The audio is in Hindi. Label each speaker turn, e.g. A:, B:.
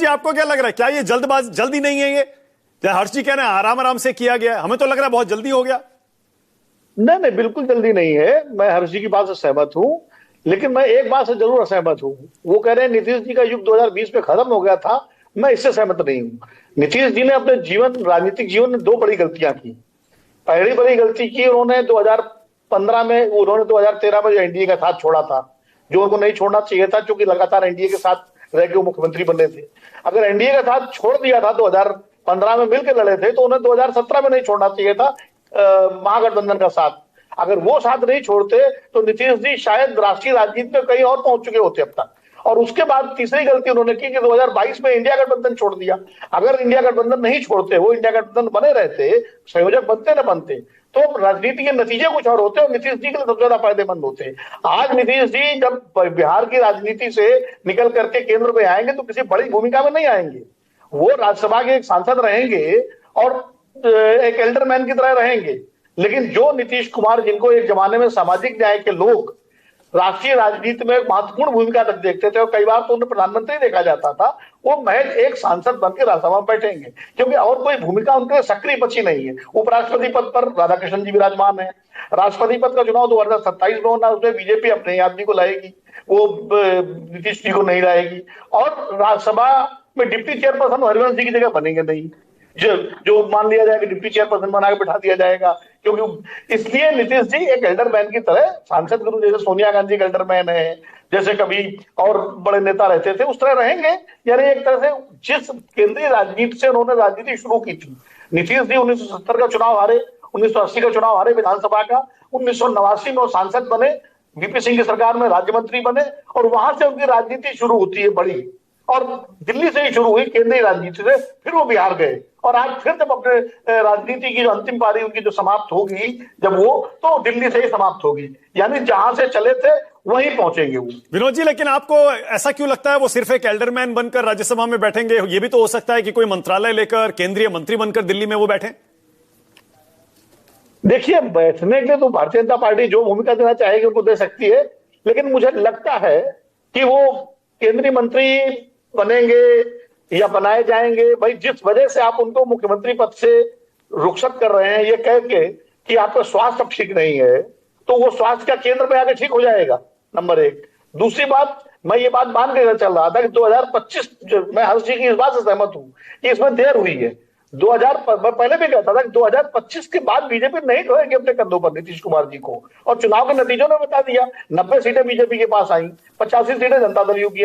A: जी, आपको क्या लग रहा है, क्या ये जल्दी नहीं है? ये हर्ष जी कह रहे हैं आराम आराम से किया गया है, हमें तो लग रहा है बहुत जल्दी हो गया।
B: नहीं नहीं, बिल्कुल जल्दी नहीं है। मैं हर्ष जी की बात से सहमत हूं, लेकिन मैं एक बात से जरूर असहमत हूं। वो कह रहे हैं नीतीश जी का युग 2020 में खत्म हो गया था। मैं इससे सहमत नहीं हूं। नीतीश जी ने अपने राजनीतिक जीवन में दो बड़ी गलतियां की। पहली बड़ी गलती की उन्होंने 2015 में, उन्होंने 2013 में जो एनडीए का साथ छोड़ा था, जो उनको नहीं छोड़ना चाहिए था, क्योंकि लगातार एनडीए के साथ रह के वो मुख्यमंत्री बने थे। अगर एनडीए का साथ छोड़ दिया था, 2015 में मिलकर लड़े थे, तो उन्हें 2017 में नहीं छोड़ना चाहिए था महागठबंधन का साथ। अगर वो साथ नहीं छोड़ते तो नीतीश जी शायद राष्ट्रीय राजनीति में कहीं और पहुंच चुके होते अब तक। और उसके बाद तीसरी गलती उन्होंने की कि 2022 में इंडिया गठबंधन छोड़ दिया। अगर इंडिया गठबंधन नहीं छोड़ते, वो इंडिया गठबंधन बने रहते, संयोजक बनते न बनते, तो राजनीति के नतीजे कुछ और होते और नीतीश जी के लिए सबसे ज्यादा फायदेमंद होते। आज नीतीश जी जब बिहार की राजनीति से निकल करके केंद्र में आएंगे तो किसी बड़ी भूमिका में नहीं आएंगे। वो राज्यसभा के एक सांसद रहेंगे और एक एल्डरमैन की तरह रहेंगे। लेकिन जो नीतीश कुमार, जिनको एक जमाने में सामाजिक न्याय के लोग राष्ट्रीय राजनीति में एक महत्वपूर्ण भूमिका तक देखते थे और कई बार तो उन्हें प्रधानमंत्री देखा जाता था, वो महज एक सांसद बनकर राज्यसभा में बैठेंगे, क्योंकि और कोई भूमिका उनके सक्रिय बची नहीं है। उपराष्ट्रपति पद पर राधाकृष्णन जी विराजमान है। राष्ट्रपति पद का चुनाव 2027 में होना, उसमें बीजेपी अपने आदमी को लाएगी, वो नीतीश जी को नहीं लाएगी। और राज्यसभा में डिप्टी चेयरपर्सन हरिवंश जी की जगह बनेंगे नहीं, जो मान लिया जाएगा डिप्टी चेयरपर्सन बना के बिठा दिया जाएगा। क्योंकि इसलिए नीतीश जी एक एल्डरमैन की तरह, सांसद गुरु जैसे सोनिया गांधी का एल्डरमैन है, जैसे कभी और बड़े नेता रहते थे, उस तरह रहेंगे। यानी एक तरह से जिस केंद्रीय राजनीति से उन्होंने राजनीति शुरू की थी, नीतीश जी 1970 का चुनाव हारे, 1980 का चुनाव हारे विधानसभा का, 1989 में वो सांसद बने, वीपी सिंह की सरकार में राज्य मंत्री बने, और वहां से उनकी राजनीति शुरू होती है बड़ी। और दिल्ली से ही शुरू हुई केंद्रीय राजनीति से, फिर वो बिहार गए, और आज फिर जब अपने राजनीति की जो अंतिम पारी उनकी जो समाप्त होगी, जब वो, तो दिल्ली से ही समाप्त होगी। यानी जहां से चले थे वहीं पहुंचेंगे वो।
A: विनोद जी, लेकिन आपको ऐसा क्यों लगता है वो सिर्फ एक एल्डरमैन बनकर राज्यसभा में बैठेंगे? ये भी तो हो सकता है कि कोई मंत्रालय लेकर केंद्रीय मंत्री बनकर दिल्ली में वो बैठे।
B: देखिए, बैठने के लिए तो भारतीय जनता पार्टी जो भूमिका देना चाहेगी उनको दे सकती है, लेकिन मुझे लगता है कि वो केंद्रीय मंत्री बनेंगे या बनाए जाएंगे। भाई, जिस वजह से आप उनको मुख्यमंत्री पद से रुखसत कर रहे हैं, ये कह के कि आपका स्वास्थ्य अब ठीक नहीं है, तो वो स्वास्थ्य का केंद्र में आके ठीक हो जाएगा, नंबर एक। दूसरी बात, मैं ये बात मान के चल रहा था कि 2025, मैं हर्ष जी की इस बात से सहमत हूं कि इसमें देर हुई है। 2000 मैं पहले भी कहता था कि 2025 के बाद बीजेपी नहीं ढोएगी अपने कंधों पर नीतीश कुमार जी को, और चुनाव के नतीजों ने बता दिया। 90 सीटें बीजेपी के पास आई, 85 सीटें जनता दल यू की